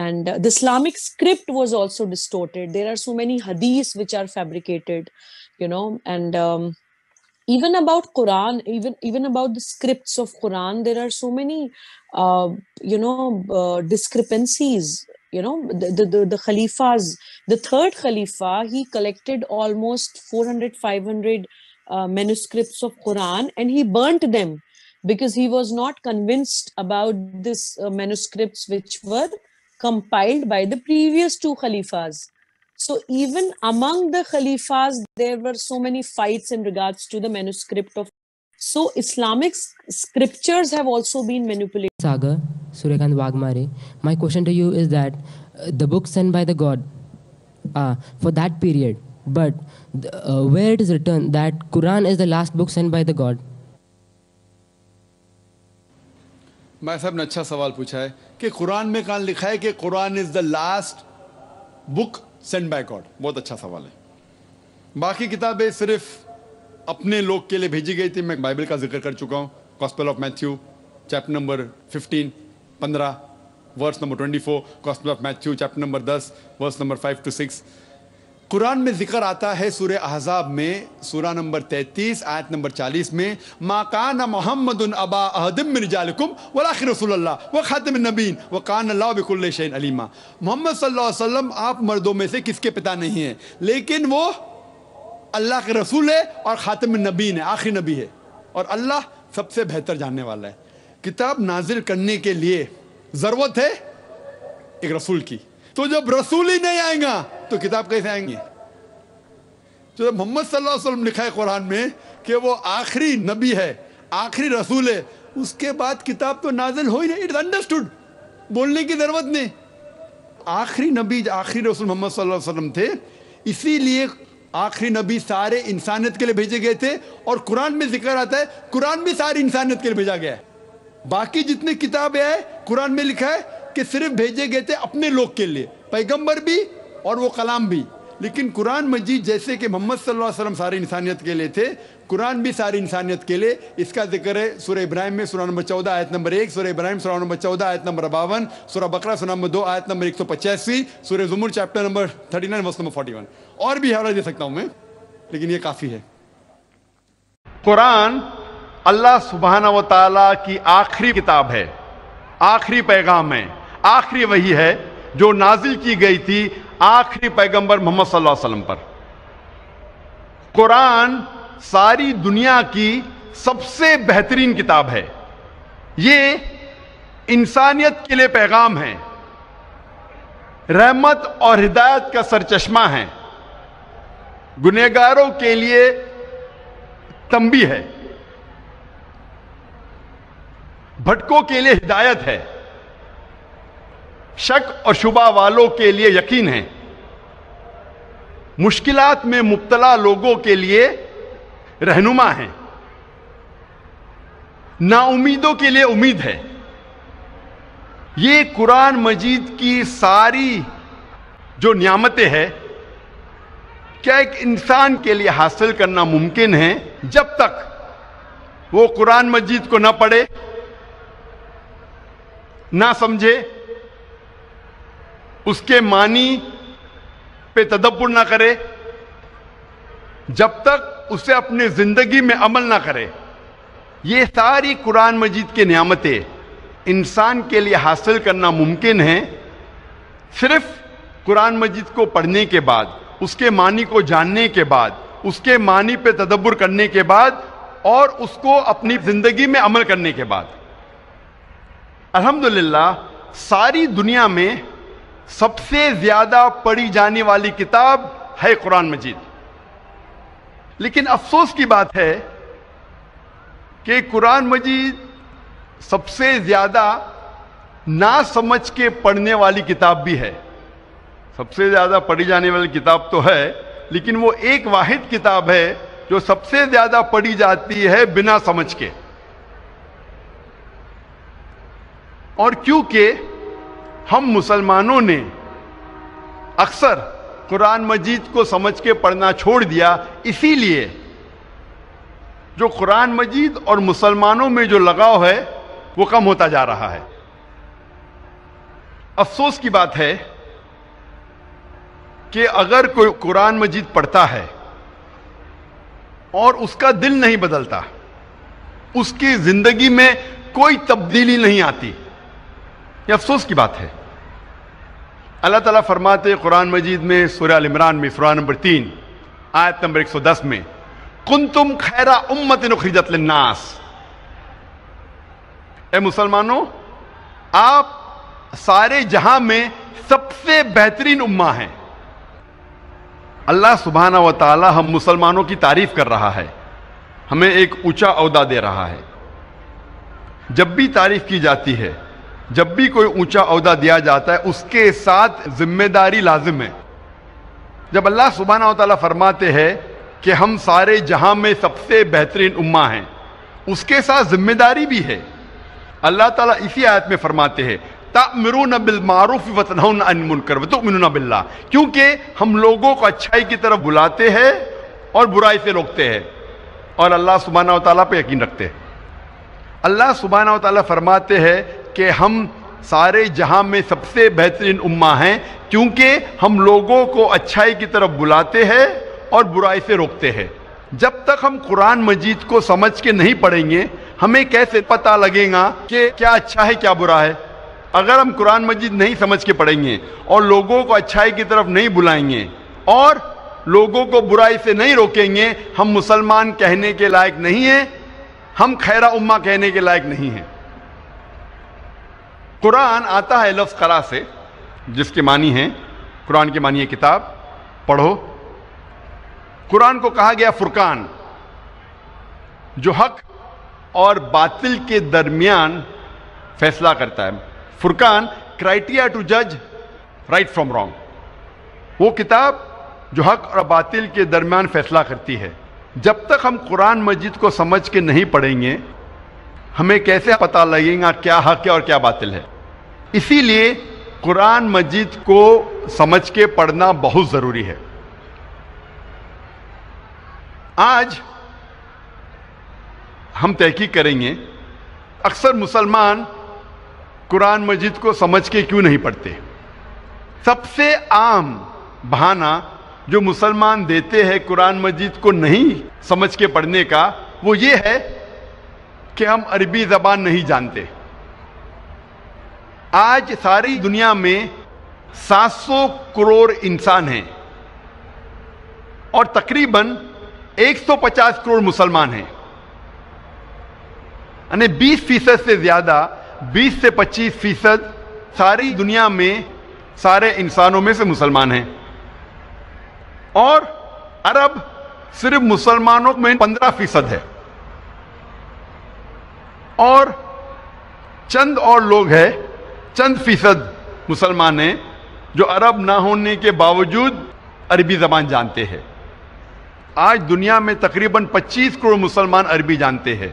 And the Islamic script was also distorted. There are so many hadiths which are fabricated, and even about Quran, even about the scripts of Quran, there are so many discrepancies. The Khalifas, the third Khalifa, he collected almost 400-500 manuscripts of Quran, and he burnt them because he was not convinced about this manuscripts which were compiled by the previous two Khalifas. So even among the Khalifas, there were so many fights in regards to the manuscript of. So Islamic scriptures have also been manipulated. Sagar Suryakant Wagmare, my question to you is that the book sent by the God for that period, but where it is written that Quran is the last book sent by the God? भाई साहब ने अच्छा सवाल पूछा है कि कुरान में कहाँ लिखा है कि Quran is the last book send by God. बहुत अच्छा सवाल है। बाकी किताबें सिर्फ अपने लोग के लिए भेजी गई थी। मैं बाइबल का जिक्र कर चुका हूँ। Gospel of Matthew chapter number 15 verse number 24, gospel of Matthew chapter number 10 verse number 5 to 6। कुरान में जिक्र आता है सूरह अहज़ाब में सूरा नंबर 33 आयत नंबर 40 में, मा कान मुहम्मदुन अबा अहदिम मिन रिजालिकुम वलाकिन रसूलुल्लाह व खातिमुन नबीन व कान अल्लाहु बिकुल्लि शैइन अलीमा। मोहम्मद सल्लल्लाहु अलैहि वसल्लम आप मर्दों में से किसके पिता नहीं हैं, लेकिन वो अल्लाह के रसूल है और खातिमुन नबीन है, आखिरी नबी है, और अल्लाह सबसे बेहतर जानने वाला है। किताब नाजिल करने के लिए ज़रूरत है एक रसूल की, तो जब रसूल ही नहीं आएगा तो किताब कैसे आएंगी? तो जब मोहम्मद सल्लल्लाहु अलैहि वसल्लम लिखा है कुरान में कि वो आखिरी नबी है, आखिरी रसूल है, उसके बाद किताब तो नाजिल हो ही नहीं। इट्स अंडरस्टूड, बोलने की जरूरत नहीं। आखिरी नबी आखिरी रसूल मोहम्मद सल्लल्लाहु अलैहि वसल्लम थे, इसीलिए आखिरी नबी सारे इंसानियत के लिए भेजे गए थे। और कुरान में जिक्र आता है कुरान भी सारी इंसानियत के लिए भेजा गया है। बाकी जितनी किताबें हैं कुरान में लिखा है कि सिर्फ भेजे गए थे अपने लोग के लिए, पैगंबर भी और वो कलाम भी। लेकिन कुरान मजीद जैसे कि मोहम्मद सल्लल्लाहु अलैहि वसल्लम सारी इंसानियत के लिए थे, कुरान भी सारी इंसानियत के लिए। इसका जिक्र है सूरह इब्राहिम में सूरा नंबर 14 आयत नंबर 1, सूरह इब्राहिम सूरा नंबर 14 आयत नंबर 52, सूरह बकरा सूरा नंबर 2 आयत नंबर 185, सूरह ज़ुमर चैप्टर नंबर 39 वर्स नंबर 41। और भी हवाला दे सकता हूं मैं, लेकिन ये काफी है। कुरान अल्लाह सुब्हाना व तआला की आखिरी किताब है, आखिरी पैगाम है, आखिरी वही है जो नाजिल की गई थी आखिरी पैगंबर मोहम्मद सल्लल्लाहु अलैहि वसल्लम पर। कुरान सारी दुनिया की सबसे बेहतरीन किताब है। ये इंसानियत के लिए पैगाम है, रहमत और हिदायत का सरचश्मा है, गुनहगारों के लिए तंबी है, भटकों के लिए हिदायत है, शक और शुबा वालों के लिए यकीन है, मुश्किलात में मुब्तला लोगों के लिए रहनुमा है, नाउमीदों के लिए उम्मीद है। ये कुरान मजीद की सारी जो नियामतें हैं, क्या एक इंसान के लिए हासिल करना मुमकिन है जब तक वो कुरान मजीद को ना पढ़े, ना समझे, उसके मानी पे तदब्बुर ना करे, जब तक उसे अपनी जिंदगी में अमल ना करे। ये सारी कुरान मजीद की नियामतें इंसान के लिए हासिल करना मुमकिन है सिर्फ कुरान मजीद को पढ़ने के बाद, उसके मानी को जानने के बाद, उसके मानी पे तदब्बुर करने के बाद और उसको अपनी जिंदगी में अमल करने के बाद। अल्हम्दुलिल्लाह सारी दुनिया में सबसे ज्यादा पढ़ी जाने वाली किताब है कुरान मजीद। लेकिन अफसोस की बात है कि कुरान मजीद सबसे ज्यादा ना समझ के पढ़ने वाली किताब भी है। सबसे ज्यादा पढ़ी जाने वाली किताब तो है, लेकिन वो एक वाहिद किताब है जो सबसे ज्यादा पढ़ी जाती है बिना समझ के। और क्योंकि हम मुसलमानों ने अक्सर कुरान मजीद को समझ के पढ़ना छोड़ दिया, इसीलिए जो कुरान मजीद और मुसलमानों में जो लगाव है वो कम होता जा रहा है। افسوس کی بات ہے کہ اگر کوئی قرآن مجید پڑھتا ہے اور اس کا دل نہیں بدلتا، اس کی زندگی میں کوئی تبدیلی نہیں آتی، یہ افسوس کی بات ہے۔ اللہ تعالیٰ فرماتے قرآن مجید میں سورہ ال عمران میں سورہ نمبر 3 آیت نمبر 110 میں کنتم خیر امۃ اخرجت للناس، اے مسلمانوں آپ سارے جہاں میں سب سے بہترین امہ ہیں۔ اللہ سبحانہ و تعالی ہم مسلمانوں کی تعریف کر رہا ہے، ہمیں ایک اونچا عہدہ دے رہا ہے۔ جب بھی تعریف کی جاتی ہے، جب بھی کوئی اونچا عہدہ دیا جاتا ہے، اس کے ساتھ ذمہ داری لازم ہے۔ جب اللہ سبحانہ و تعالی فرماتے ہیں کہ ہم سارے جہاں میں سب سے بہترین امہ ہیں، اس کے ساتھ ذمہ داری بھی ہے۔ اللہ تعالیٰ اسی آیت میں فرماتے ہیں تأمرون بالمعروف وتنہون عن المنکر وتؤمنون باللہ، کیونکہ ہم لوگوں کو اچھائی کی طرف بلاتے ہیں اور برائی سے روکتے ہیں اور اللہ سبحانہ و تعالیٰ پہ یقین رکھتے ہیں۔ اللہ سبحانہ و تعالیٰ فرماتے ہیں کہ ہم سارے جہاں میں سب سے بہترین امہ ہیں کیونکہ ہم لوگوں کو اچھائی کی طرف بلاتے ہیں اور برائی سے روکتے ہیں۔ جب تک ہم قرآن مجید کو سمجھ کے نہیں پڑھیں گے، ہمیں کیسے پتہ لگے گا کہ کیا اچھا ہے کیا برا ہے؟ اگر ہم قرآن مجید نہیں سمجھ کے پڑھیں گے اور لوگوں کو اچھائی کی طرف نہیں بلائیں گے اور لوگوں کو برائی سے نہیں روکیں گے، ہم مسلمان کہنے کے لائق نہیں ہیں، ہم خیرہ امہ کہنے کے لائق نہیں ہیں۔ قرآن آتا ہے لفظ قرأ سے، جس کے معنی ہیں، قرآن کے معنی ہے کتاب، پڑھو۔ قرآن کو کہا گیا فرقان، جو حق اور باطل کے درمیان فیصلہ کرتا ہے۔ فرقان، کرائٹیریا ٹو جج رائٹ فرام رانگ، وہ کتاب جو حق اور باطل کے درمیان فیصلہ کرتی ہے۔ جب تک ہم قرآن مجید کو سمجھ کے نہیں پڑھیں گے، ہمیں کیسے پتہ لگے گا کیا حق ہے اور کیا باطل ہے؟ اسی لیے قرآن مجید کو سمجھ کے پڑھنا بہت ضروری ہے۔ آج ہم تحقیق کریں گے اکثر مسلمان قرآن مجید کو سمجھ کے کیوں نہیں پڑھتے۔ سب سے عام بہانہ جو مسلمان دیتے ہیں قرآن مجید کو نہیں سمجھ کے پڑھنے کا، وہ یہ ہے کہ ہم عربی زبان نہیں جانتے۔ آج ساری دنیا میں 700 کروڑ انسان ہیں اور تقریباً 150 کروڑ مسلمان ہیں، یعنی 20% سے زیادہ، 20 سے 25% ساری دنیا میں سارے انسانوں میں سے مسلمان ہیں، اور عرب صرف مسلمانوں میں 15% ہے، اور چند اور لوگ ہیں، چند فیصد مسلمان ہیں جو عرب نہ ہونے کے باوجود عربی زبان جانتے ہیں۔ آج دنیا میں تقریباً 25 کروڑ مسلمان عربی جانتے ہیں۔